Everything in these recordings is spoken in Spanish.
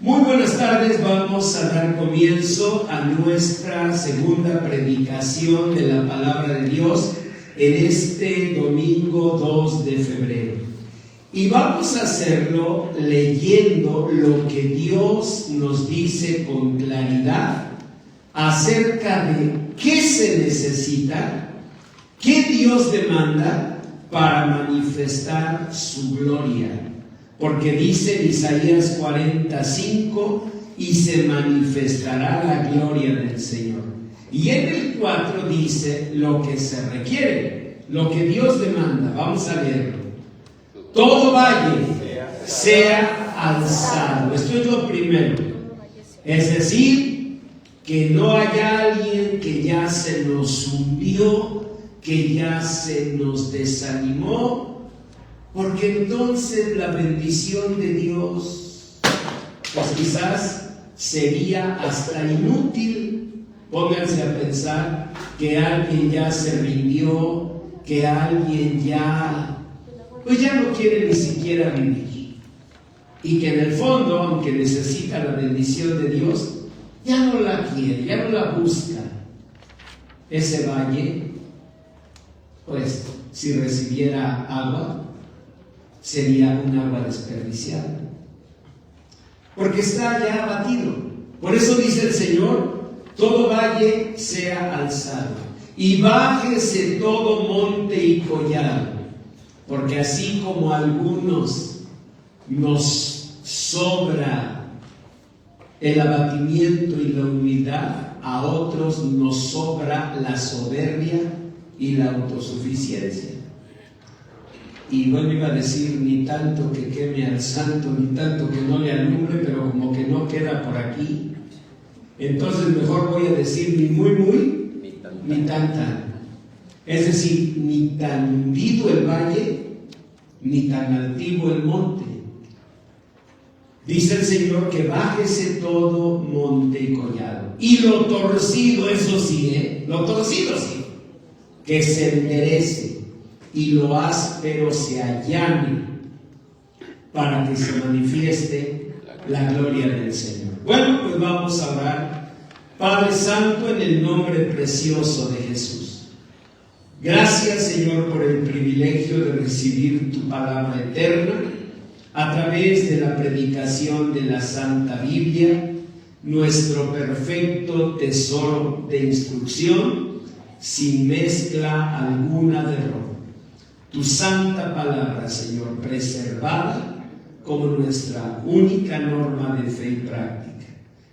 Muy buenas tardes, vamos a dar comienzo a nuestra segunda predicación de la palabra de Dios en este domingo 2 de febrero. Y vamos a hacerlo leyendo lo que Dios nos dice con claridad acerca de qué se necesita, qué Dios demanda para manifestar su gloria. Porque dice en Isaías 45, y se manifestará la gloria del Señor. Y en el 4 dice lo que se requiere, lo que Dios demanda. Vamos a leerlo. Todo valle sea alzado. Esto es lo primero. Es decir, que no haya alguien que ya se nos hundió, que ya se nos desanimó, porque entonces la bendición de Dios, pues quizás sería hasta inútil. Pónganse a pensar que alguien ya se rindió, que alguien ya, pues ya no quiere ni siquiera vivir. Y que en el fondo, aunque necesita la bendición de Dios, ya no la quiere, ya no la busca. Ese valle, pues si recibiera agua, sería un agua desperdiciada, porque está ya abatido. Por eso dice el Señor: todo valle sea alzado, y bájese todo monte y collado, porque así como a algunos nos sobra el abatimiento y la humildad, a otros nos sobra la soberbia y la autosuficiencia. Y bueno, iba a decir, ni tanto que queme al santo, ni tanto que no le alumbre, pero como que no queda por aquí. Entonces mejor voy a decir ni muy, ni tan. Es decir, ni tan hundido el valle, ni tan altivo el monte. Dice el Señor que bájese todo monte y collado. Y lo torcido, eso sí, lo torcido sí, que se enderece. Y lo áspero se allane, para que se manifieste la gloria del Señor. Bueno, pues vamos a orar. Padre Santo, en el nombre precioso de Jesús, gracias, Señor, por el privilegio de recibir tu palabra eterna a través de la predicación de la Santa Biblia, nuestro perfecto tesoro de instrucción, sin mezcla alguna de error. Tu santa palabra, Señor, preservada como nuestra única norma de fe y práctica.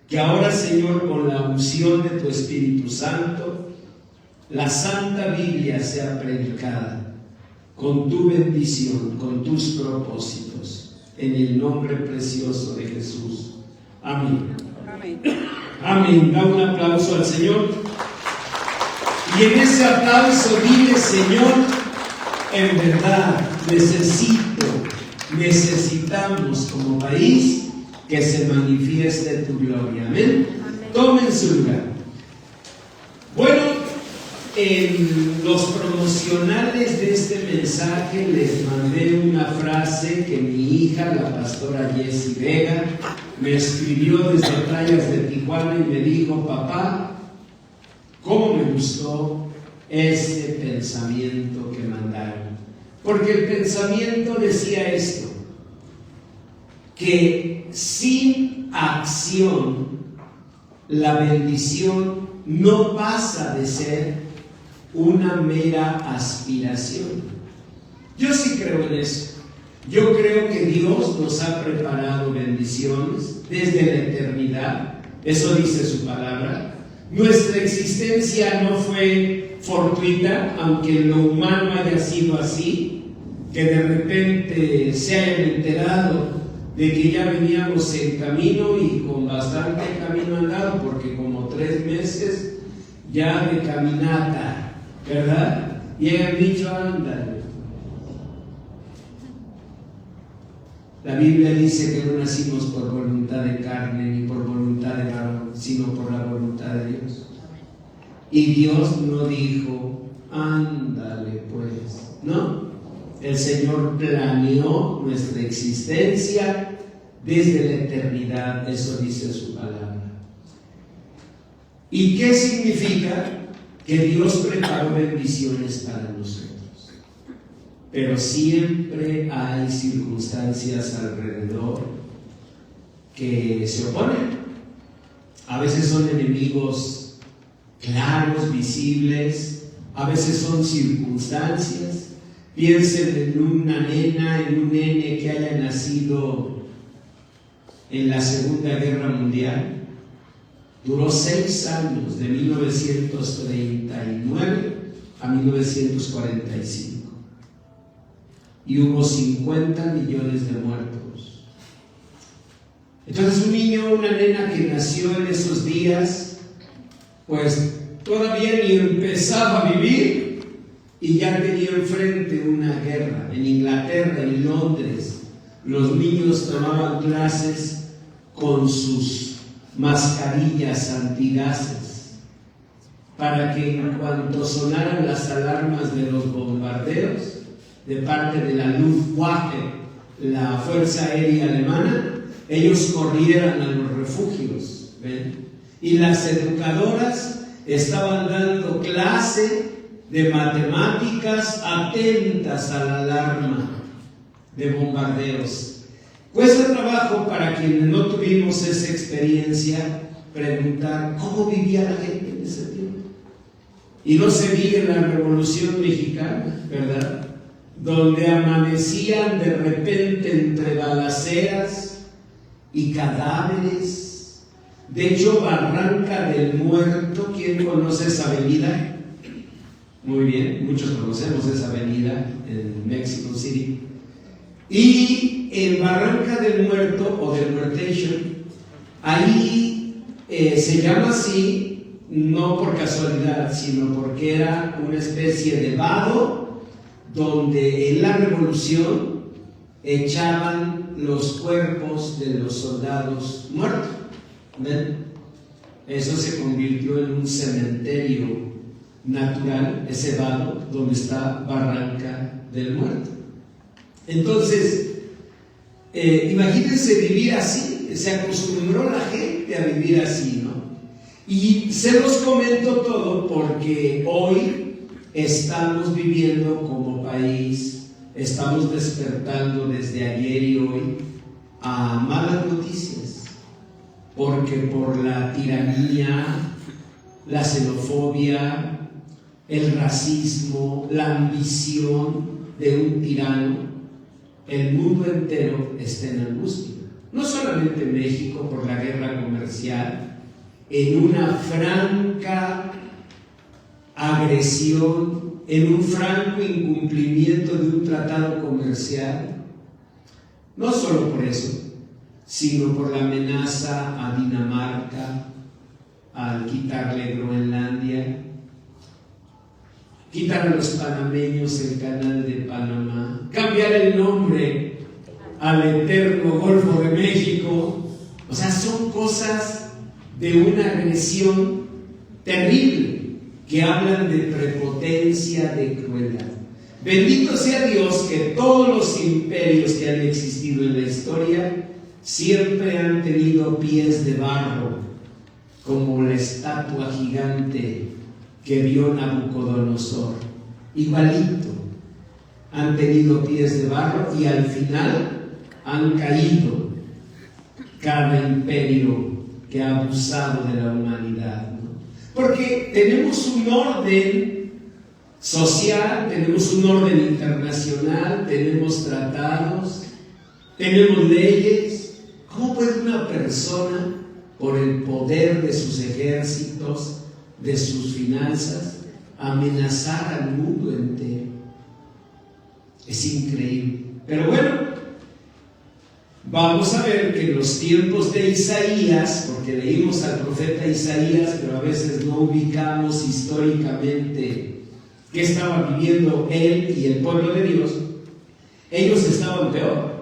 Que ahora, Señor, con la unción de tu Espíritu Santo, la Santa Biblia sea predicada con tu bendición, con tus propósitos, en el nombre precioso de Jesús. Amén. Amén. Amén. Da un aplauso al Señor. Y en ese aplauso dile: Señor, en verdad necesitamos como país que se manifieste tu gloria. Amén. Tomen su lugar. Bueno, en los promocionales de este mensaje les mandé una frase que mi hija, la pastora Jessie Vega, me escribió desde Playas de Tijuana y me dijo: papá, ¿cómo me gustó ese pensamiento que mandaron? Porque el pensamiento decía esto: que sin acción la bendición no pasa de ser una mera aspiración. Yo sí creo en eso. Yo creo que Dios nos ha preparado bendiciones desde la eternidad. Eso dice su palabra. Nuestra existencia no fue fortuita, aunque en lo humano haya sido así, que de repente se hayan enterado de que ya veníamos en camino y con bastante camino andado, porque como 3 meses ya de caminata, ¿verdad? Y hayan dicho: ándale. La Biblia dice que no nacimos por voluntad de carne ni por voluntad de varón, sino por la voluntad de Dios. Y Dios no dijo: ándale pues, ¿no? El Señor planeó nuestra existencia desde la eternidad, eso dice su palabra. ¿Y qué significa? Que Dios preparó bendiciones para nosotros, pero siempre hay circunstancias alrededor que se oponen. A veces son enemigos claros, visibles, a veces son circunstancias. Piensen en una nena, en un nene que haya nacido en la Segunda Guerra Mundial. Duró 6 años, de 1939 a 1945. Y hubo 50 millones de muertos. Entonces un niño, una nena que nació en esos días, pues todavía ni empezaba a vivir y ya tenía enfrente una guerra. En Inglaterra, en Londres, los niños tomaban clases con sus mascarillas antigases para que en cuanto sonaran las alarmas de los bombardeos de parte de la Luftwaffe, la Fuerza Aérea Alemana, ellos corrieran a los refugios. ¿Ven? Y las educadoras estaban dando clase de matemáticas atentas a la alarma de bombardeos. Cuesta trabajo para quienes no tuvimos esa experiencia preguntar cómo vivía la gente en ese tiempo. Y no se vive la Revolución Mexicana, ¿verdad? Donde amanecían de repente entre balaceras y cadáveres. De hecho, Barranca del Muerto, ¿quién conoce esa avenida? Muy bien, muchos conocemos esa avenida en Mexico City. Y en Barranca del Muerto o del Muertation, ahí se llama así no por casualidad, sino porque era una especie de vado donde en la Revolución echaban los cuerpos de los soldados muertos. ¿Ven? Eso se convirtió en un cementerio natural, ese vado donde está Barranca del Muerto. Entonces, imagínense vivir así. Se acostumbró la gente a vivir así, ¿no? Y se los comento todo porque hoy estamos viviendo como país, estamos despertando desde ayer y hoy a malas noticias, porque por la tiranía, la xenofobia, el racismo, la ambición de un tirano, el mundo entero está en angustia. No solamente México por la guerra comercial, en una franca agresión, en un franco incumplimiento de un tratado comercial. No solo por eso, sino por la amenaza a Dinamarca al quitarle Groenlandia, quitar a los panameños el canal de Panamá, cambiar el nombre al eterno Golfo de México. O sea, son cosas de una agresión terrible que hablan de prepotencia, de crueldad. Bendito sea Dios que todos los imperios que han existido en la historia siempre han tenido pies de barro, como la estatua gigante que vio Nabucodonosor. Igualito, han tenido pies de barro y al final han caído cada imperio que ha abusado de la humanidad, ¿no? Porque tenemos un orden social, tenemos un orden internacional, tenemos tratados, tenemos leyes. ¿Cómo puede una persona, por el poder de sus ejércitos, de sus finanzas, amenazar al mundo entero? Es increíble. Pero bueno, vamos a ver que en los tiempos de Isaías, porque leímos al profeta Isaías, pero a veces no ubicamos históricamente qué estaba viviendo él y el pueblo de Dios, ellos estaban peor,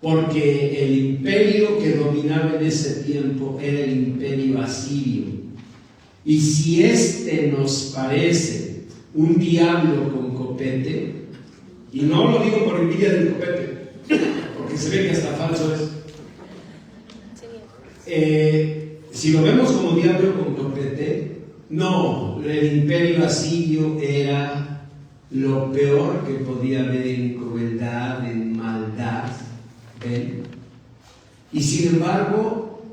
porque el imperio que dominaba en ese tiempo era el imperio asirio. Y si este nos parece un diablo con copete, y no lo digo por envidia del copete, porque se ve que hasta falso es, si lo vemos como diablo con topete, no, el imperio asirio era lo peor que podía haber en crueldad, en maldad. ¿Ven? Y sin embargo,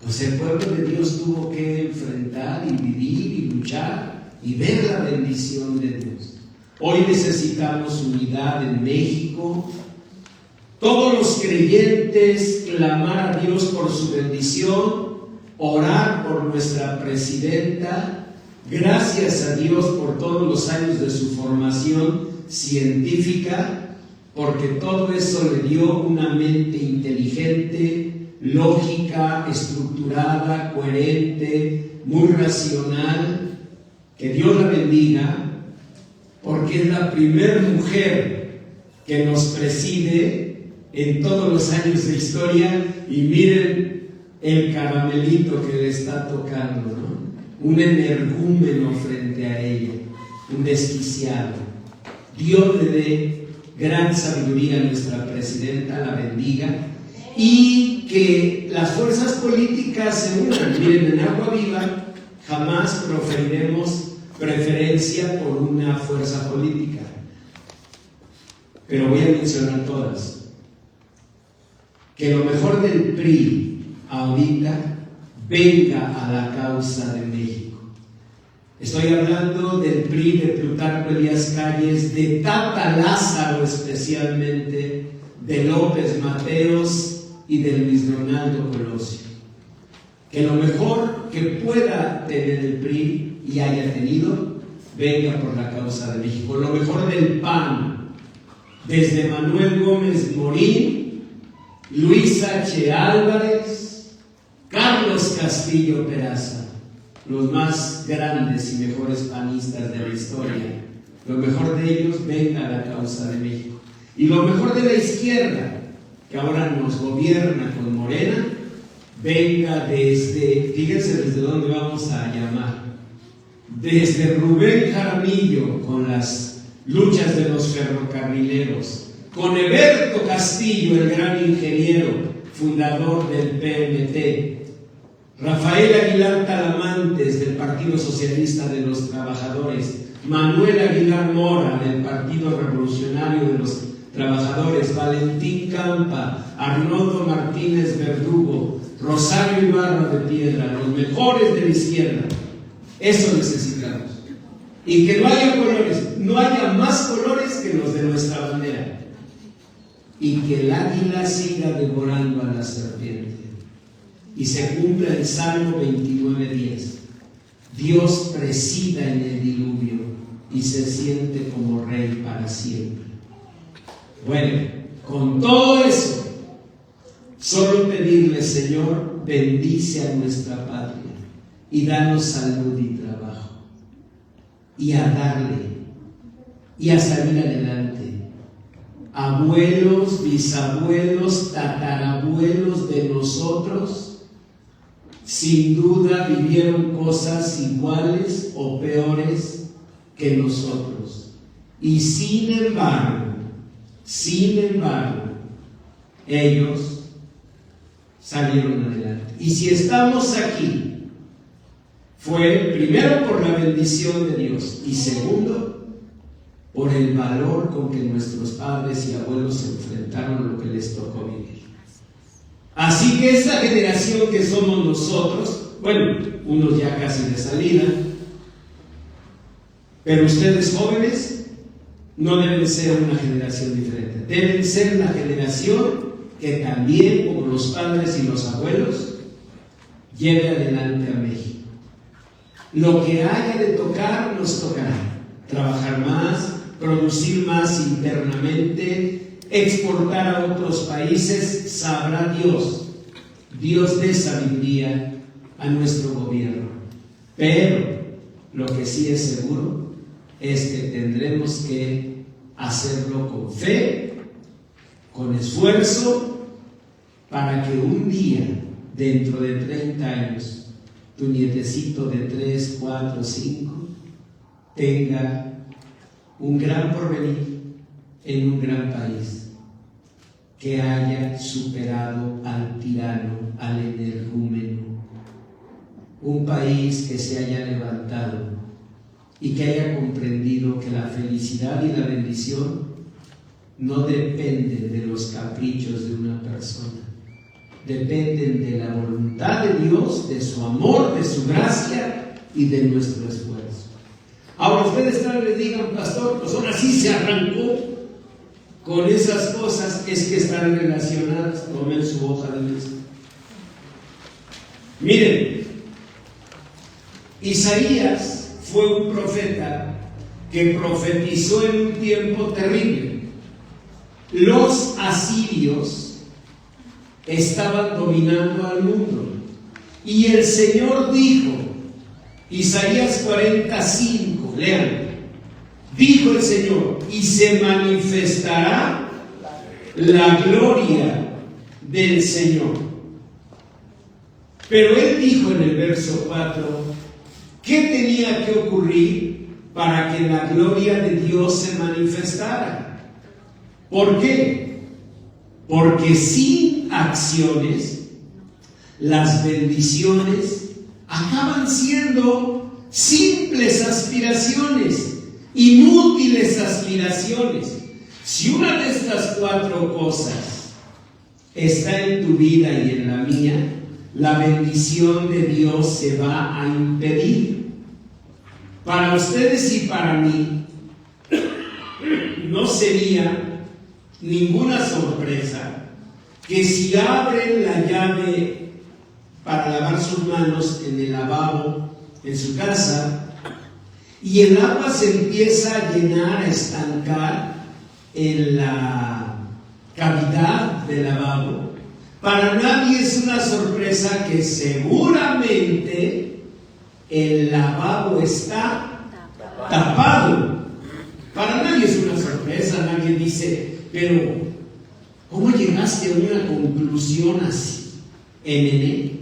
pues el pueblo de Dios tuvo que enfrentar y vivir y luchar y ver la bendición de Dios. Hoy necesitamos unidad en México. Todos los creyentes clamar a Dios por su bendición, orar por nuestra presidenta. Gracias a Dios por todos los años de su formación científica, porque todo eso le dio una mente inteligente, lógica, estructurada, coherente, muy racional. Que Dios la bendiga, porque es la primera mujer que nos preside en todos los años de historia. Y miren el caramelito que le está tocando, ¿no? Un energúmeno frente a ella, un desquiciado. Dios le dé gran sabiduría a nuestra presidenta, la bendiga, y que las fuerzas políticas se unan. Miren, en Agua Viva jamás proferiremos preferencia por una fuerza política, pero voy a mencionar todas. Que lo mejor del PRI ahorita venga a la causa de México. Estoy hablando del PRI de Plutarco Elías Calles, de Tata Lázaro especialmente, de López Mateos y de Luis Donaldo Colosio. Que lo mejor que pueda tener el PRI y haya tenido, venga por la causa de México. Lo mejor del PAN, desde Manuel Gómez Morín, Luis H. Álvarez, Carlos Castillo Peraza, los más grandes y mejores panistas de la historia. Lo mejor de ellos, venga a la causa de México. Y lo mejor de la izquierda, que ahora nos gobierna con Morena, venga desde, fíjense desde dónde vamos a llamar, desde Rubén Jaramillo con las luchas de los ferrocarrileros, con Eberto Castillo, el gran ingeniero, fundador del PMT, Rafael Aguilar Talamantes, del Partido Socialista de los Trabajadores, Manuel Aguilar Mora, del Partido Revolucionario de los Trabajadores, Valentín Campa, Arnoldo Martínez Verdugo, Rosario Ibarra de Piedra, los mejores de la izquierda. Eso necesitamos. Y que no haya colores, no haya más colores que los de nuestra bandera. Y que el águila siga devorando a la serpiente. Y se cumpla el Salmo 29:10. Dios presida en el diluvio y se siente como rey para siempre. Bueno, con todo eso, solo pedirle, Señor, bendice a nuestra patria y danos salud y trabajo, y a darle, y a salir adelante. Abuelos, bisabuelos, tatarabuelos de nosotros, sin duda vivieron cosas iguales o peores que nosotros. Y sin embargo, ellos salieron adelante. Y si estamos aquí, fue primero por la bendición de Dios y segundo por el valor con que nuestros padres y abuelos se enfrentaron a lo que les tocó vivir. Así que esta generación que somos nosotros, bueno, unos ya casi de salida, pero ustedes jóvenes no deben ser una generación diferente, deben ser la generación que también, como los padres y los abuelos, lleve adelante a México. Lo que haya de tocar, nos tocará. Trabajar más, producir más internamente, exportar a otros países, sabrá Dios. Dios dé sabiduría a nuestro gobierno. Pero lo que sí es seguro es que tendremos que hacerlo con fe, con esfuerzo, para que un día, dentro de 30 años, tu nietecito de 3, 4, 5 tenga un gran porvenir en un gran país, que haya superado al tirano al energúmeno, un país que se haya levantado y que haya comprendido que la felicidad y la bendición no dependen de los caprichos de una persona, dependen de la voluntad de Dios, de su amor, de su gracia y de nuestro esfuerzo. Ahora ustedes tal vez digan, pastor, pues ahora sí se arrancó con esas cosas. Es que están relacionadas. Tomen su hoja de mesa. Miren, Isaías fue un profeta que profetizó en un tiempo terrible. Los asirios estaban dominando al mundo y el Señor dijo, Isaías 45, lean, dijo el Señor, y se manifestará la gloria del Señor. Pero él dijo en el verso 4, ¿qué tenía que ocurrir para que la gloria de Dios se manifestara? ¿Por qué? Porque sin acciones, las bendiciones acaban siendo simples aspiraciones, inútiles aspiraciones. Si una de estas 4 cosas está en tu vida y en la mía, la bendición de Dios se va a impedir. Para ustedes y para mí, no sería ninguna sorpresa que si abren la llave para lavar sus manos en el lavabo, en su casa, y el agua se empieza a llenar, a estancar en la cavidad del lavabo, para nadie es una sorpresa que seguramente el lavabo está tapado. Para nadie es una sorpresa, nadie dice, pero ¿cómo llegaste a una conclusión así? MN.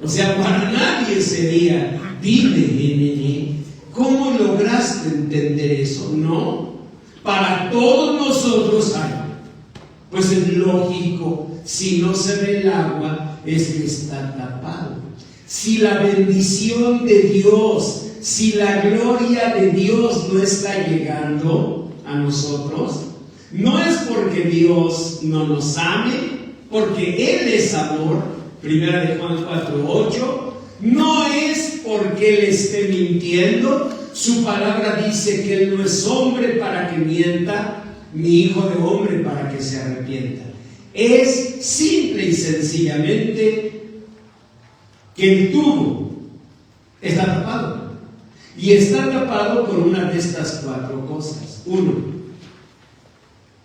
O sea, para nadie sería, dime, ¿cómo lograste entender eso? No, para todos nosotros hay. Pues es lógico, si no se ve el agua, es que está tapado. Si la bendición de Dios, si la gloria de Dios no está llegando a nosotros, no es porque Dios no nos ame, porque Él es amor. Primera de Juan 4:8, no es porque Él esté mintiendo. Su palabra dice que Él no es hombre para que mienta, ni hijo de hombre para que se arrepienta. Es simple y sencillamente que el tubo está tapado. Y está tapado por una de estas 4 cosas. 1,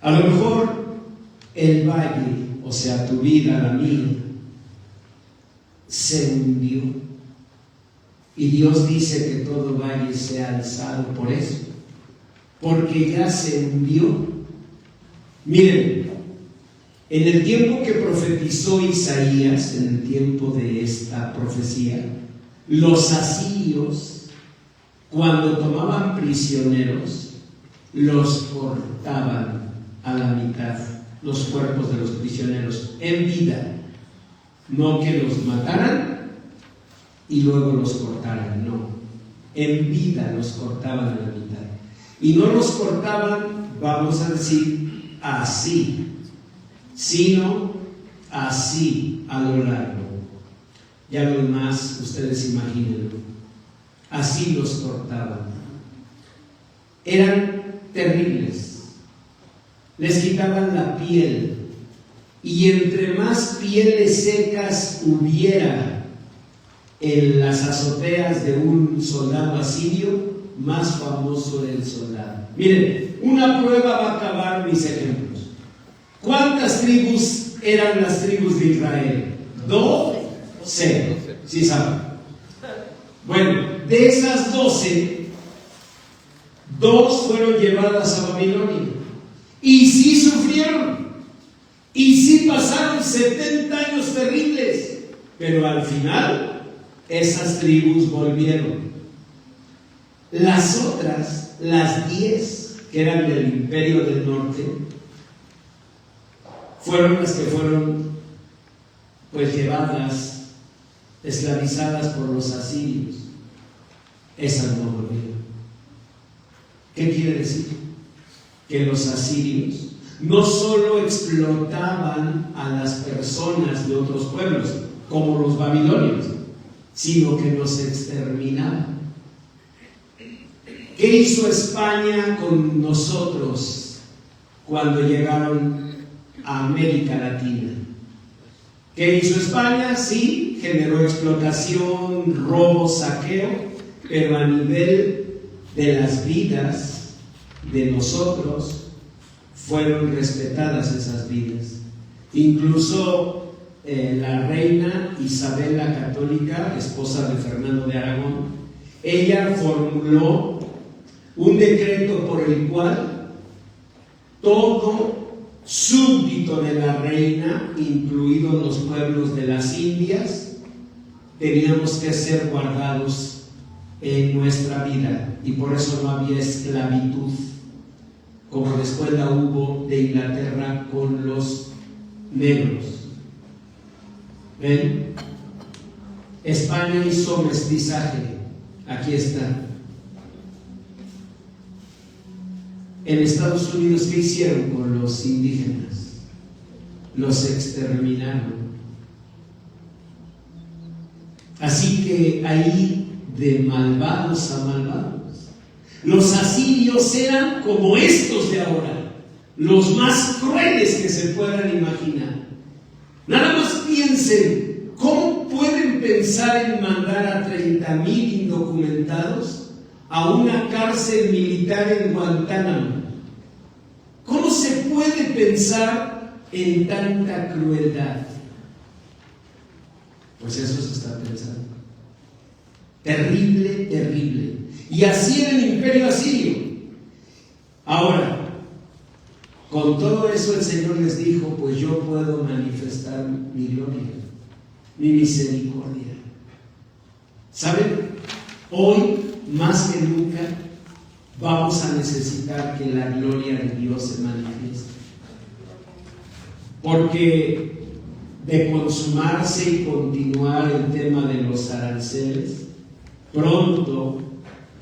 a lo mejor el valle, o sea, tu vida, la mía, se hundió. Y Dios dice que todo valle sea alzado por eso, porque ya se hundió. Miren, en el tiempo que profetizó Isaías, en el tiempo de esta profecía, los asirios, cuando tomaban prisioneros, los cortaban a la mitad, los cuerpos de los prisioneros, en vida. No que los mataran y luego los cortaran, no. En vida los cortaban a la mitad. Y no los cortaban, vamos a decir, así, sino así a lo largo. Ya lo demás, ustedes imagínenlo. Así los cortaban. Eran terribles. Les quitaban la piel. Y entre más pieles secas hubiera en las azoteas de un soldado asirio, más famoso era el soldado. Miren, una prueba va a acabar mis ejemplos. ¿Cuántas tribus eran las tribus de Israel? 12. ¿Sí saben? Bueno, de esas 12, 2 fueron llevadas a Babilonia. Y sí sufrieron. Y sí pasaron 70 años terribles, pero al final esas tribus volvieron. Las otras, las 10 que eran del Imperio del Norte, fueron las que fueron pues llevadas, esclavizadas por los asirios. Esas no volvieron. ¿Qué quiere decir? Que los asirios no solo explotaban a las personas de otros pueblos, como los babilonios, sino que los exterminaban. ¿Qué hizo España con nosotros cuando llegaron a América Latina? ¿Qué hizo España? Sí, generó explotación, robo, saqueo, pero a nivel de las vidas de nosotros fueron respetadas esas vidas. Incluso la reina Isabel la Católica, esposa de Fernando de Aragón, ella formuló un decreto por el cual todo súbdito de la reina, incluidos los pueblos de las Indias, teníamos que ser guardados en nuestra vida, y por eso no había esclavitud, como después la hubo de Inglaterra con los negros. ¿Ven? España hizo mestizaje. Aquí está. En Estados Unidos, ¿qué hicieron con los indígenas? Los exterminaron. Así que ahí, de malvados a malvados. Los asirios eran como estos de ahora, los más crueles que se puedan imaginar. Nada más piensen, ¿cómo pueden pensar en mandar a 30,000 indocumentados a una cárcel militar en Guantánamo? ¿Cómo se puede pensar en tanta crueldad? Pues eso se está pensando. Terrible, terrible. Y así era el imperio asirio. Ahora, con todo eso el Señor les dijo, pues yo puedo manifestar mi gloria, mi misericordia. ¿Saben? Hoy, más que nunca, vamos a necesitar que la gloria de Dios se manifieste. Porque de consumarse y continuar el tema de los aranceles, pronto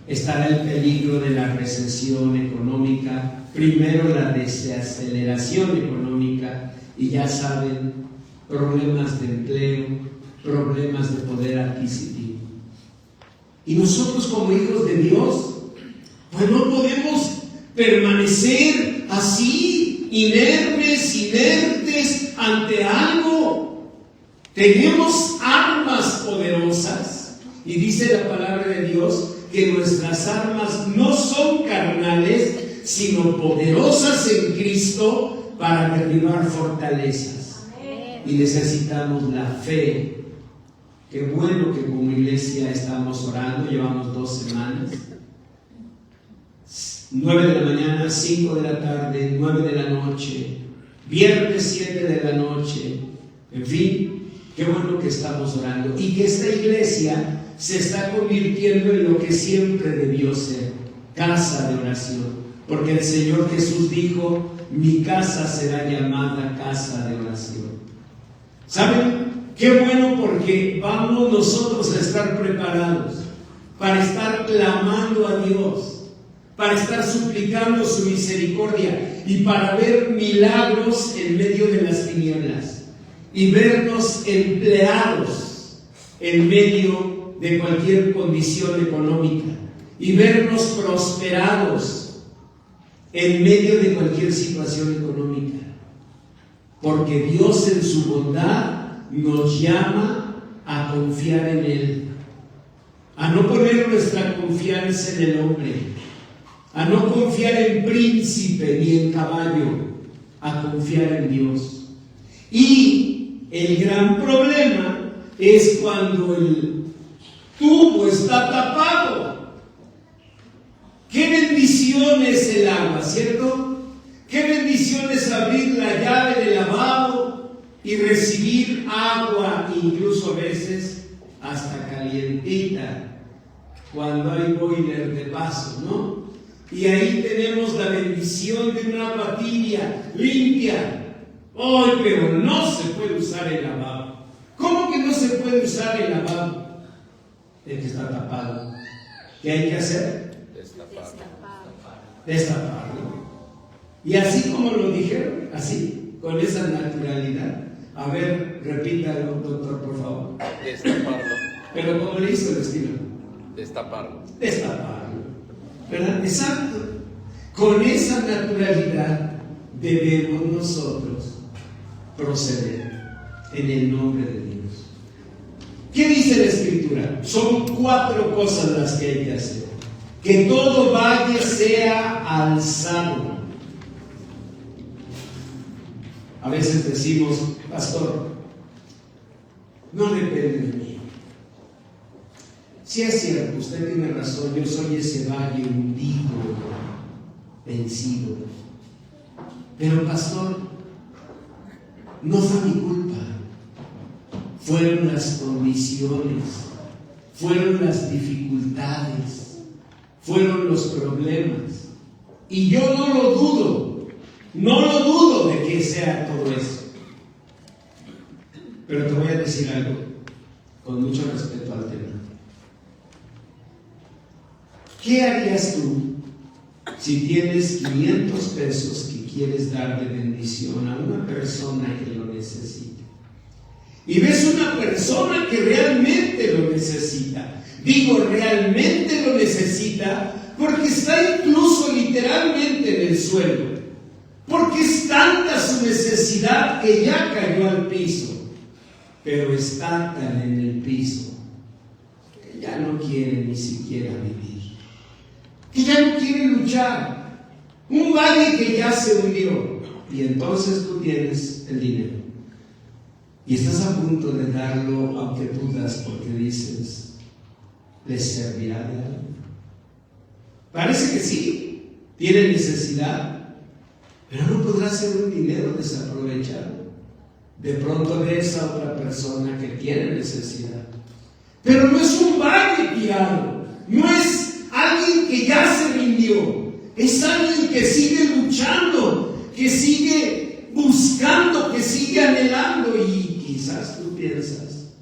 estará el peligro de la recesión económica, primero la desaceleración económica, y ya saben, problemas de empleo, problemas de poder adquisitivo. Y nosotros como hijos de Dios, pues no podemos permanecer así, inertes ante algo. Tenemos armas poderosas, y dice la palabra de Dios que nuestras armas no son carnales, sino poderosas en Cristo para derribar fortalezas. Y necesitamos la fe. Qué bueno que como iglesia estamos orando, llevamos 2 semanas. 9 de la mañana, 5 de la tarde, 9 de la noche, viernes 7 de la noche, en fin, qué bueno que estamos orando y que esta iglesia se está convirtiendo en lo que siempre debió ser, casa de oración, porque el Señor Jesús dijo, mi casa será llamada casa de oración. ¿Saben? Qué bueno, porque vamos nosotros a estar preparados para estar clamando a Dios, para estar suplicando su misericordia y para ver milagros en medio de las tinieblas y vernos empleados en medio de cualquier condición económica y vernos prosperados en medio de cualquier situación económica, porque Dios en su bondad nos llama a confiar en Él, a no poner nuestra confianza en el hombre, a no confiar en príncipe ni en caballo, a confiar en Dios. Y el gran problema es cuando el tubo está tapado. Qué bendición es el agua, ¿cierto? Qué bendición es abrir la llave del lavabo y recibir agua, incluso a veces hasta calientita, cuando hay boiler de paso, ¿no? Y ahí tenemos la bendición de una agua tibia, limpia. Hoy, pero no se puede usar el lavabo. ¿cómo que no se puede usar el lavabo? El que está tapado. ¿Qué hay que hacer? Destaparlo. Y así como lo dijeron, así, con esa naturalidad. A ver, repítalo, doctor, por favor. Destaparlo. Pero como le hizo el estilo. Destaparlo. Destaparlo. ¿Verdad? Exacto. Con esa naturalidad debemos nosotros proceder en el nombre de Dios. ¿Qué dice la Escritura? Son 4 cosas las que hay que hacer. Que todo valle sea alzado. A veces decimos, pastor, no depende de mí. Si es cierto, usted tiene razón, yo soy ese valle hundido, vencido. Pero pastor, no fue mi culpa. Fueron las condiciones, fueron las dificultades, fueron los problemas. Y yo no lo dudo de que sea todo eso. Pero te voy a decir algo, con mucho respeto al tema. ¿Qué harías tú si tienes 500 pesos que quieres dar de bendición a una persona que lo necesita? Y ves una persona que realmente lo necesita. Digo, realmente lo necesita porque está incluso literalmente en el suelo. Porque es tanta su necesidad que ya cayó al piso. Pero está tan en el piso que ya no quiere ni siquiera vivir. Que ya no quiere luchar. Un valle que ya se hundió. Y entonces tú tienes el dinero. Y estás a punto de darlo, aunque dudas, porque dices, ¿les servirá de algo? Parece que sí, tiene necesidad, pero no podrá ser un dinero desaprovechado de pronto de esa otra persona que tiene necesidad. Pero no es un valle tirado, no es alguien que ya se rindió, es alguien que sigue luchando, que sigue buscando, que sigue anhelando. Y quizás tú piensas,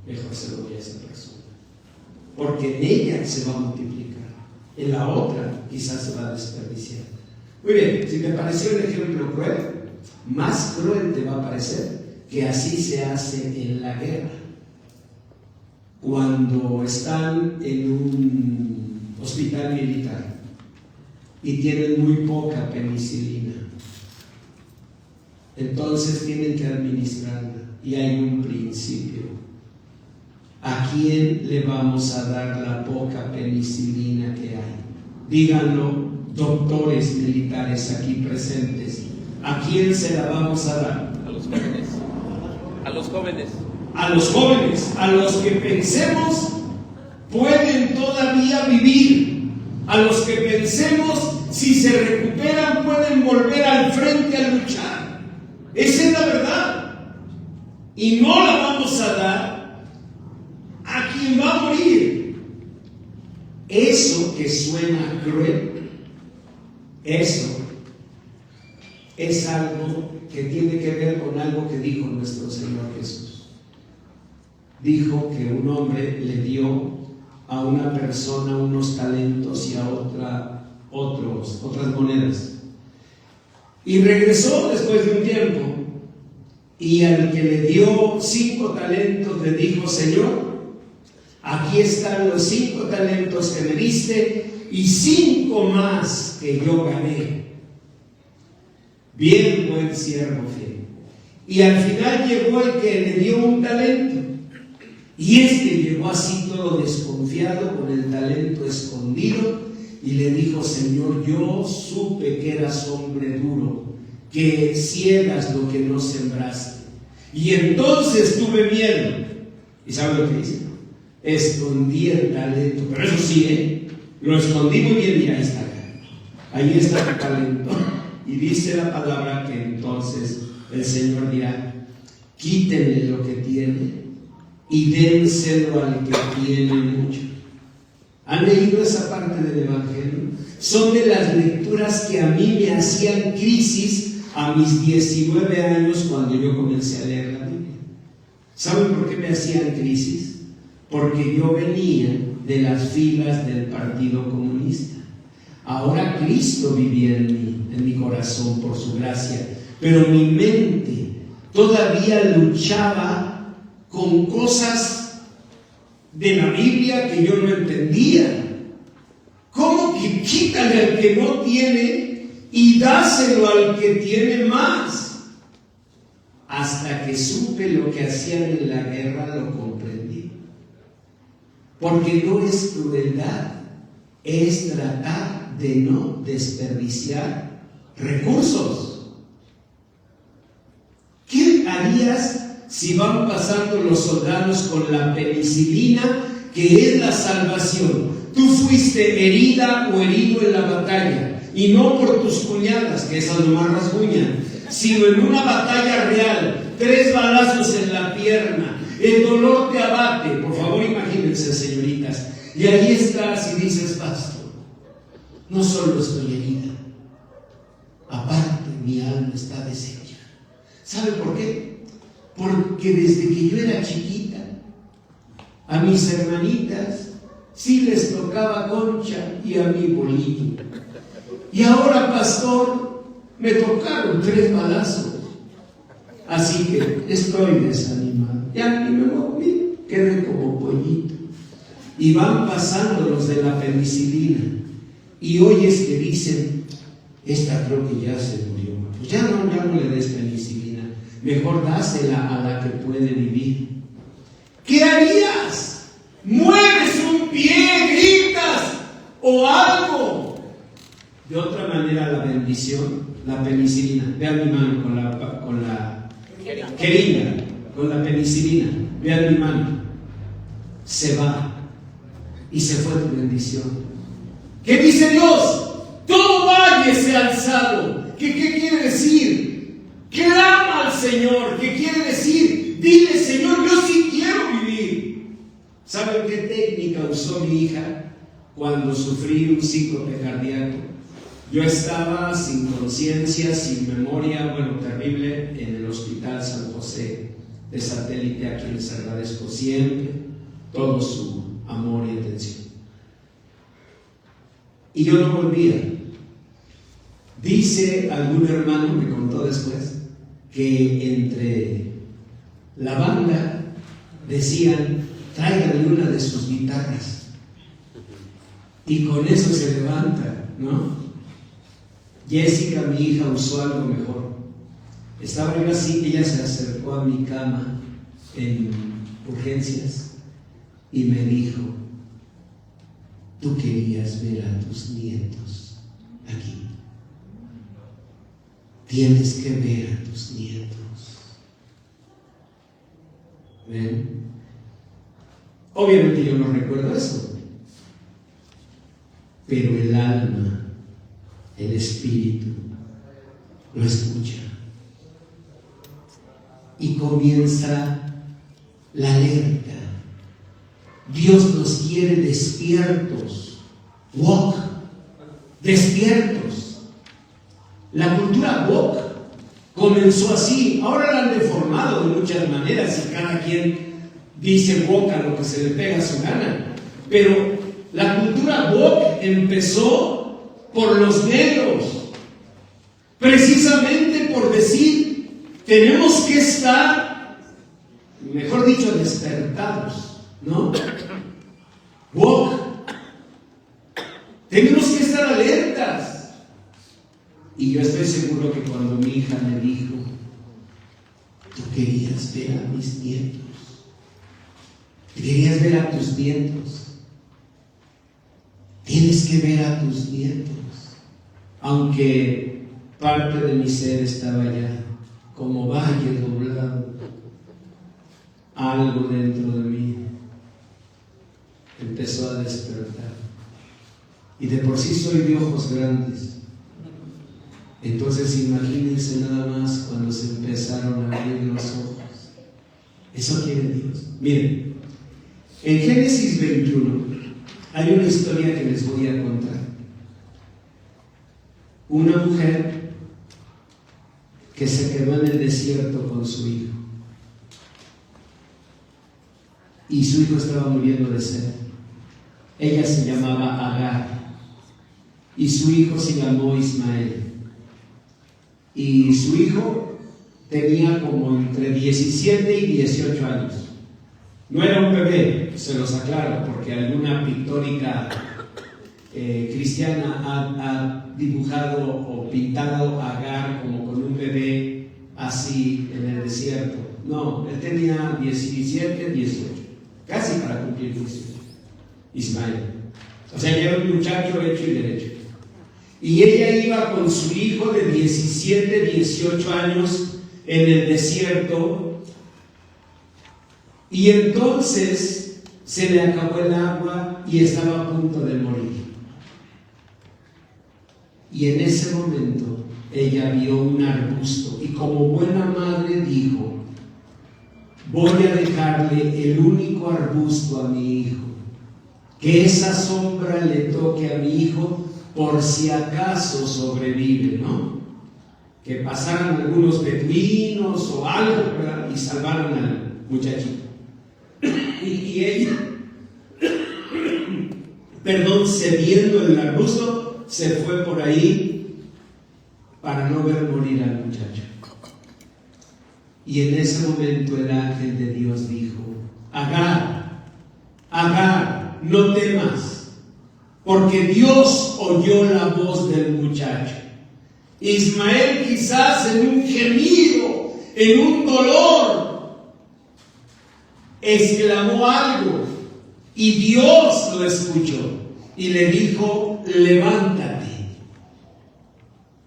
mejor se lo doy a esa persona, porque en ella se va a multiplicar, en la otra quizás se va a desperdiciar. Muy bien, si te pareció un ejemplo cruel, más cruel te va a parecer que así se hace en la guerra. Cuando están en un hospital militar y tienen muy poca penicilina, entonces tienen que administrarla y hay un principio. ¿A quién le vamos a dar la poca penicilina que hay? Díganlo, doctores militares aquí presentes. ¿A quién se la vamos a dar? A los jóvenes. A los jóvenes. A los jóvenes, a los que pensemos pueden todavía vivir, a los que pensemos si se recuperan pueden volver al frente a luchar. Esa es la verdad. Y no la vamos a dar a quien va a morir. Eso que suena cruel, eso es algo que tiene que ver con algo que dijo nuestro Señor Jesús. Dijo que un hombre le dio a una persona unos talentos y a otras monedas. Y regresó después de un tiempo y al que le dio 5 talentos le dijo: Señor, aquí están los 5 talentos que me diste y 5 más que yo gané. Bien, buen siervo fiel. Y al final llegó el que le dio un talento. Y llegó así todo desconfiado, con el talento escondido, y le dijo: Señor, yo supe que eras hombre duro, que ciegas lo que no sembraste. Y entonces tuve miedo. ¿Y sabe lo que dice? Escondí el talento. Pero eso sí, lo escondí muy bien y ahí está. Ahí está tu talento. Y dice la palabra que entonces el Señor dirá: quítenle lo que tiene y dénselo al que tiene mucho. ¿Han leído esa parte del Evangelio? Son de las lecturas que a mí me hacían crisis a mis 19 años cuando yo comencé a leer la Biblia. ¿Saben por qué me hacían crisis? Porque yo venía de las filas del Partido Comunista. Ahora Cristo vivía en mi corazón por su gracia, pero mi mente todavía luchaba con cosas de la Biblia que yo no entendía. ¿Cómo que quítale al que no tiene y dáselo al que tiene más? Hasta que supe lo que hacían en la guerra, lo comprendí. Porque no es crueldad, es tratar de no desperdiciar recursos. ¿Qué harías si van pasando los soldados con la penicilina, que es la salvación? Tú fuiste herida o herido en la batalla, y no por tus cuñadas, que esas nomás rasguñan, sino en una batalla real, 3 balazos en la pierna, el dolor te abate. Por favor, imagínense, señoritas, y ahí estás y dices: pastor, no solo estoy herida, aparte mi alma está deshecha. ¿Sabe por qué? Porque desde que yo era chiquita, a mis hermanitas sí les tocaba concha y a mí bolillo. Y ahora, pastor, me tocaron 3 balazos. Así que estoy desanimado. Ya ni me moví, quedé como pollito. Y van pasando los de la penicilina. Y oyes que dicen: esta creo que ya se murió. Pues ya no le des penicilina. Mejor dásela a la que puede vivir. ¿Qué harías? ¿Mueves un pie, gritas o algo? De otra manera, la bendición, la penicilina. Vean mi mano con la jeringa, con la penicilina. Vean mi mano. Se va. Y se fue tu bendición. ¿Qué dice Dios? Todo valle sea alzado. ¿Qué quiere decir? Clama al Señor. ¿Qué quiere decir? Dile: Señor, yo sí quiero vivir. ¿Saben qué técnica usó mi hija cuando sufrí un síncope cardíaco? Yo estaba sin conciencia, sin memoria, terrible, en el Hospital San José de Satélite, a quien les agradezco siempre todo su amor y atención. Y yo no volvía. Dice algún hermano, me contó después, que entre la banda decían: tráiganle una de sus guitarras. Y con eso se levanta, ¿no? Jessica, mi hija, usó algo mejor. Estaba yo así, ella se acercó a mi cama en urgencias y me dijo: tú querías ver a tus nietos aquí. Tienes que ver a tus nietos. ¿Ven? Obviamente yo no recuerdo eso, pero el alma, el espíritu, lo escucha. Y comienza la alerta. Dios nos quiere despiertos. Walk. Despiertos. La cultura woke comenzó así. Ahora la han deformado de muchas maneras y cada quien dice woke a lo que se le pega a su gana. Pero la cultura woke empezó por los negros, precisamente por decir: tenemos que estar, mejor dicho, despertados, ¿no? Woke. Tenemos que estar alertas. Y yo estoy seguro que cuando mi hija me dijo: tú querías ver a mis nietos, querías ver a tus nietos, tienes que ver a tus nietos. Aunque parte de mi ser estaba ya como valle doblado, algo dentro de mí empezó a despertar. Y de por sí soy de ojos grandes. Entonces imagínense nada más cuando se empezaron a abrir los ojos. Eso quiere Dios. Miren, en Génesis 21 hay una historia que les voy a contar. Una mujer que se quedó en el desierto con su hijo. y su hijo estaba muriendo de sed. Ella se llamaba Agar y su hijo se llamó Ismael. Y su hijo tenía como entre 17 y 18 años. No era un bebé, se los aclaro, porque alguna pictórica cristiana ha dibujado o pintado a Agar como con un bebé así en el desierto. No, él tenía 17, 18, casi para cumplir 18. Ismael. O sea, ya era un muchacho hecho y derecho. Y ella iba con su hijo de 17, 18 años en el desierto, y entonces se le acabó el agua y estaba a punto de morir. Y en ese momento ella vio un arbusto y como buena madre dijo: voy a dejarle el único arbusto a mi hijo, que esa sombra le toque a mi hijo por si acaso sobrevive, ¿no? Que pasaran algunos beduinos o algo, ¿verdad? Y salvaron al muchachito. Y ella, cediendo el arbusto, se fue por ahí para no ver morir al muchacho. Y en ese momento el ángel de Dios dijo: Agar, Agar, no temas, porque Dios oyó la voz del muchacho. Ismael, quizás en un gemido, en un dolor, exclamó algo y Dios lo escuchó y le dijo: levántate.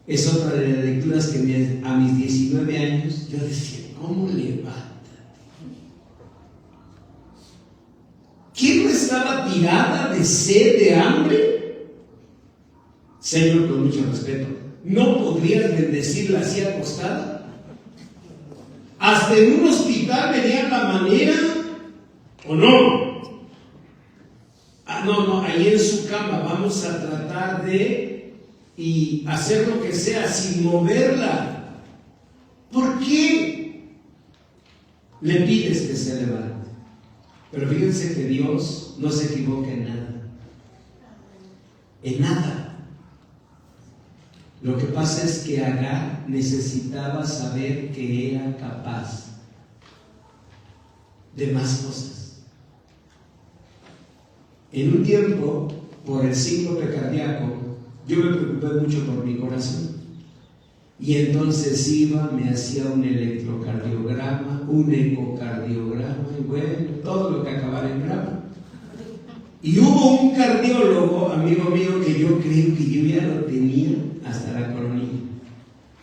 Es otra de las lecturas que a mis 19 años yo decía: ¿cómo levántate? ¿Quién no estaba tirada de sed, de hambre? Señor, con mucho respeto, ¿no podrías bendecirla así acostada? Hasta en un hospital verían la manera, ¿o no? No, ahí en su cama vamos a tratar de hacer lo que sea sin moverla. ¿Por qué le pides que se levante? Pero fíjense que Dios no se equivoca en nada. En nada. Lo que pasa es que Agar necesitaba saber que era capaz de más cosas. En un tiempo, por el síncope cardíaco, yo me preocupé mucho por mi corazón. Y entonces iba, me hacía un electrocardiograma, un ecocardiograma, y bueno, todo lo que acabara en grama. Y hubo un cardiólogo, amigo mío, que yo creo que yo ya lo tenía hasta la coronilla.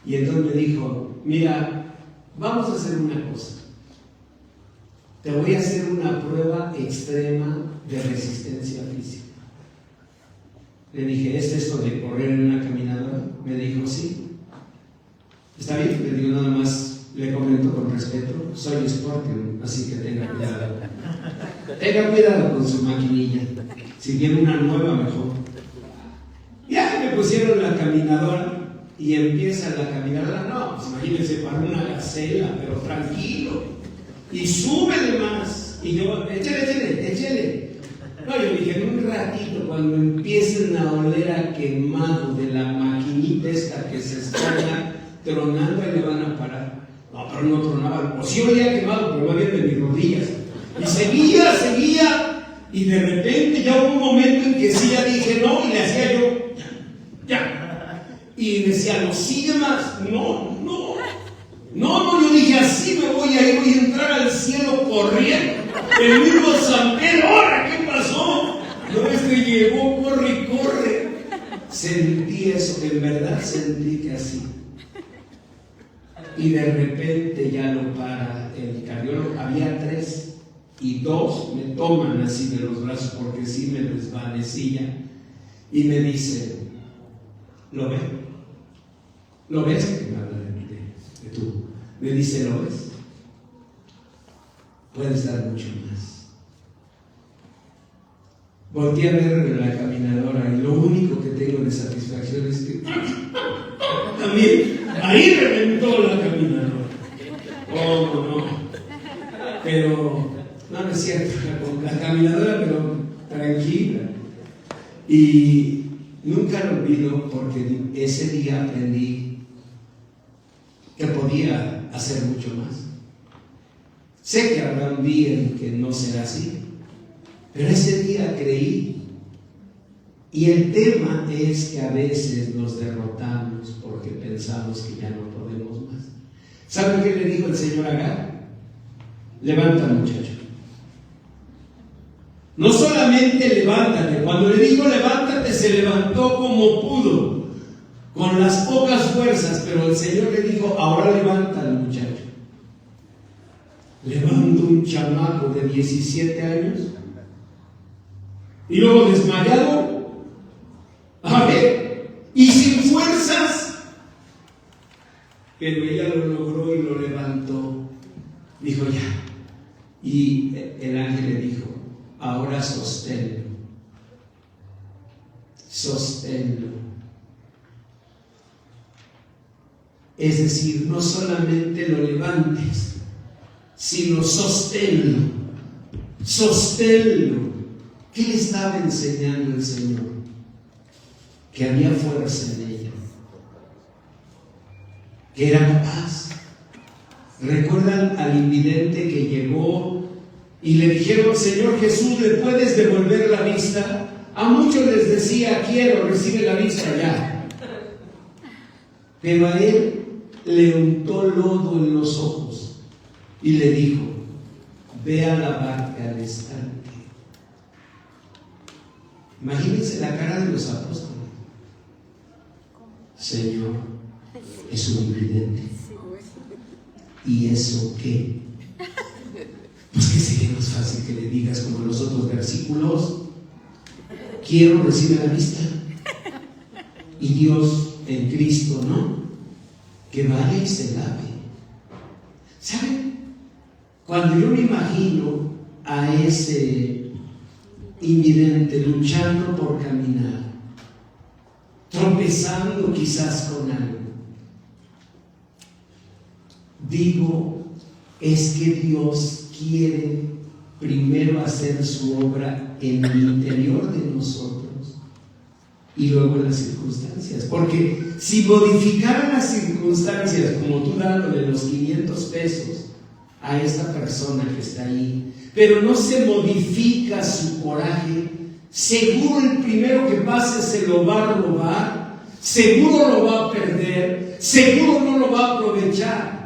Y entonces me dijo: mira, vamos a hacer una cosa. Te voy a hacer una prueba extrema de resistencia física. Le dije: ¿es esto de correr en una caminadora? Me dijo: sí. ¿Está bien? Le digo, nada más le comento con respeto: soy Scorpion, así que tenga cuidado. Tenga cuidado con su maquinilla. Si tiene una nueva, mejor. Ya me pusieron la caminadora y empieza la caminadora. No, pues imagínense, para una gacela, pero tranquilo. Y súbele más. Y yo: échale. No, yo dije: en un ratito, cuando empiecen a oler a quemado de la maquinita esta que se está tronando, ahí le van a parar. No, pero no tronaba. O sí olía quemado, pero va bien de mis rodillas. Y seguía, y de repente ya hubo un momento en que sí, ya dije no, y le hacía yo, ya. Y decía: no, sigue más. No, yo dije: así me voy a ir, voy a entrar al cielo corriendo. El mismo San Pedro: ¿ahora qué pasó? No, llegó, corre. Sentí eso, en verdad sentí que así. Y de repente ya lo para el cardiólogo. Había 3 y 2 me toman así de los brazos porque sí me desvanecía. Y me dice: ¿lo ves? ¿Lo ves? Que me habla de tú. Me dice: ¿lo ves? Puedes dar mucho más. Volteé a ver la caminadora y lo único que tengo de satisfacción es que también ahí reventó la caminadora. Oh, no. Pero, no. no es cierto, con la caminadora, pero tranquila. Y nunca lo olvido porque ese día aprendí que podía hacer mucho más. Sé que habrá un día en que no será así, pero ese día creí. Y el tema es que a veces nos derrotamos porque pensamos que ya no podemos más. ¿Saben qué le dijo el Señor a Agar? Levanta, muchacho. No solamente levántate, cuando le dijo levántate, se levantó como pudo, con las pocas fuerzas, pero el Señor le dijo, ahora levántalo, muchacho. Levantó un chamaco de 17 años y luego desmayado, a ver, y sin fuerzas, pero ella lo logró y lo levantó. Dijo ya, y el ángel le dijo, ahora sosténlo, sosténlo. Es decir, no solamente lo levantes, sino sosténlo, sosténlo. ¿Qué le estaba enseñando el Señor? Que había fuerza en ella, que era capaz. ¿Recuerdan al invidente que llegó y le dijeron, Señor Jesús, ¿le puedes devolver la vista? A muchos les decía, quiero, recibe la vista ya. Pero a él le untó lodo en los ojos y le dijo, ve a la barca al estanque. Imagínense la cara de los apóstoles. Señor, es un invidente. ¿Y eso qué? Pues que sería más fácil que le digas como en los otros versículos, quiero, recibe la vista. Y Dios en Cristo, ¿no? Que vaya y se lave. ¿Saben? Cuando yo me imagino a ese invidente luchando por caminar, tropezando quizás con algo, digo, es que Dios quiere primero hacer su obra en el interior de nosotros y luego en las circunstancias. Porque si modificaran las circunstancias, como tú dándole los 500 pesos a esta persona que está ahí, pero no se modifica su coraje, seguro el primero que pase se lo va a robar, seguro lo va a perder, seguro no lo va a aprovechar.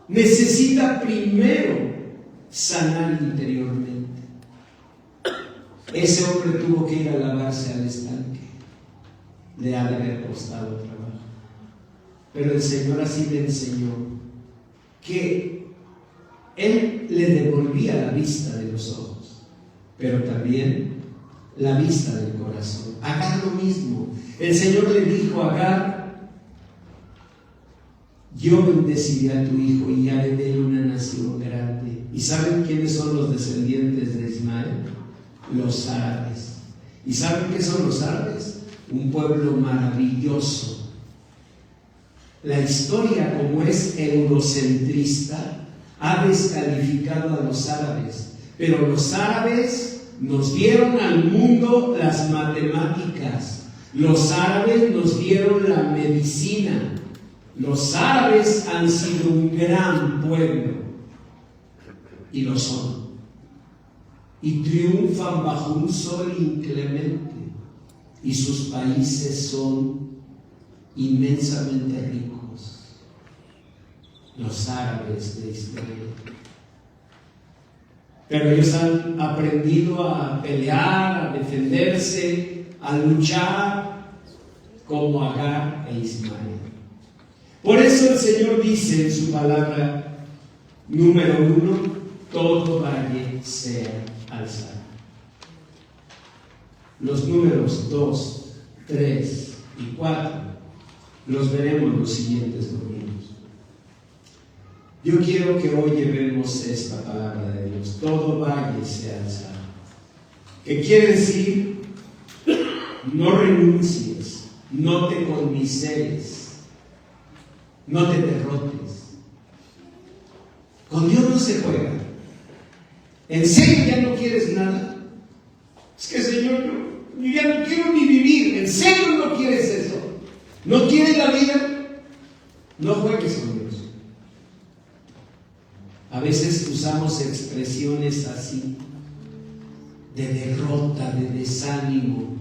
Necesita primero sanar interiormente. Ese hombre tuvo que ir a lavarse al estanque. Le ha de haber costado trabajo. Pero el Señor así le enseñó que Él le devolvía la vista de los ojos, pero también la vista del corazón. Hagan lo mismo. El Señor le dijo a Agar, yo bendeciré a tu hijo y haré de él una nación grande. ¿Y saben quiénes son los descendientes de Ismael? Los árabes. ¿Y saben qué son los árabes? Un pueblo maravilloso. La historia, como es eurocentrista, ha descalificado a los árabes, pero los árabes nos dieron al mundo las matemáticas, los árabes nos dieron la medicina. Los árabes han sido un gran pueblo y lo son, y triunfan bajo un sol inclemente, y sus países son inmensamente ricos. Los árabes de Israel. Pero ellos han aprendido a pelear, a defenderse, a luchar como Agar e Ismael. Por eso el Señor dice en su palabra, número 1, todo valle sea alzado. Los números 2, 3 y 4 los veremos los siguientes domingos. Yo quiero que hoy llevemos esta palabra de Dios, todo valle sea alzado. ¿Qué quiere decir? No renuncies, no te conmiseres, no te derrotes. Con Dios no se juega. ¿En serio ya no quieres nada? Es que, Señor, yo ya no quiero ni vivir. ¿En serio no quieres eso? ¿No quieres la vida? No juegues con Dios. A veces usamos expresiones así, de derrota, de desánimo.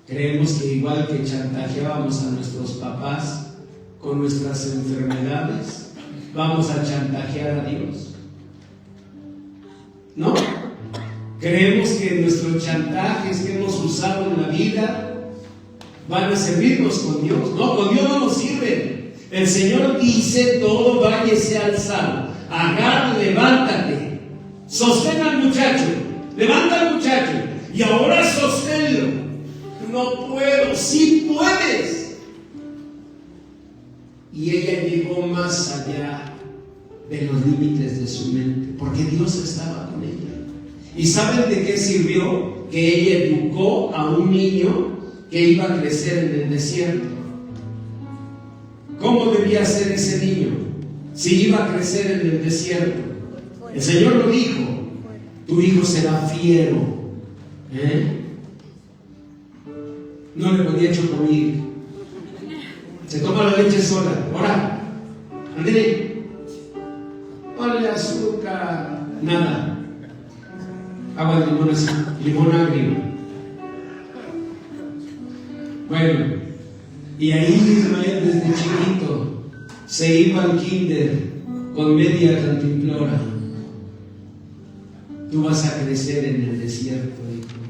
Creemos que igual que chantajeábamos a nuestros papás con nuestras enfermedades, vamos a chantajear a Dios. ¿No? Creemos que nuestros chantajes que hemos usado en la vida van a servirnos con Dios. No, con Dios no nos sirven. El Señor dice: todo valle sea alzado. Agar, levántate. Sostén al muchacho. Levanta al muchacho. Y ahora sosténlo. No puedo. Sí puedes. Y ella llegó más allá de los límites de su mente, porque Dios estaba con ella. ¿Y saben de qué sirvió? Que ella educó a un niño que iba a crecer en el desierto. ¿Cómo debía ser ese niño si iba a crecer en el desierto? El Señor lo dijo: tu hijo será fiero. No le podía chocomil. Se toma la leche sola. Ahora, André, ponle azúcar. Nada. Agua de limón así, limón agrio. Bueno, y ahí Ismael desde chiquito se iba al kinder con media cantimplora. Tú vas a crecer en el desierto, hijo.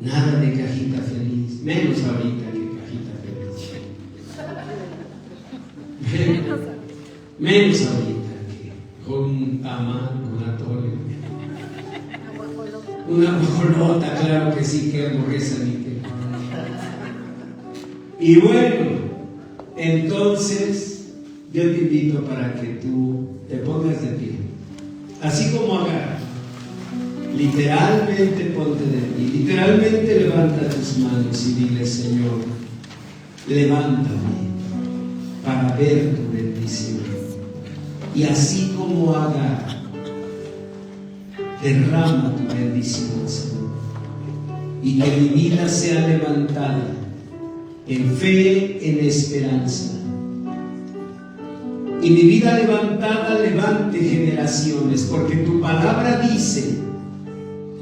Nada de cajita feliz, menos ahorita que cajita feliz. Menos ahorita que con un tamal, con atole. Una guajolota, claro que sí, que hamburguesa ni qué. Y bueno, entonces yo te invito para que tú te pongas de pie, así como Agar. Literalmente ponte de pie, literalmente levanta tus manos y dile: Señor, levántame para ver tu bendición. Y así como Agar, derrama tu bendición, Señor, y que mi vida sea levantada en fe, en esperanza. Y mi vida levantada levante generaciones, porque tu palabra dice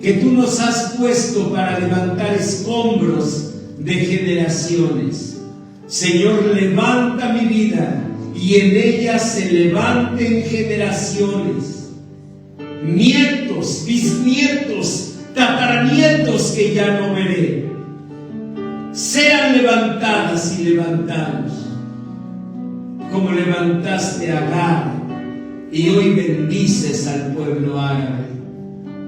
que tú nos has puesto para levantar escombros de generaciones. Señor, levanta mi vida y en ella se levanten generaciones, nietos, bisnietos, tataranietos que ya no veré, sean levantadas y levantados, como levantaste a Agar y hoy bendices al pueblo árabe.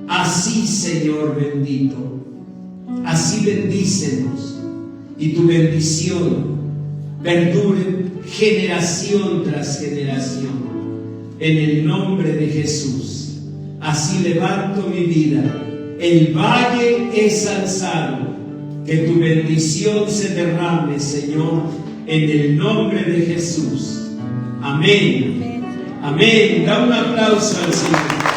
Así, Señor bendito, así bendícenos, y tu bendición perdure generación tras generación. En el nombre de Jesús, así levanto mi vida. El valle es alzado. Que tu bendición se derrame, Señor, en el nombre de Jesús. Amén. Amén. Da un aplauso al Señor.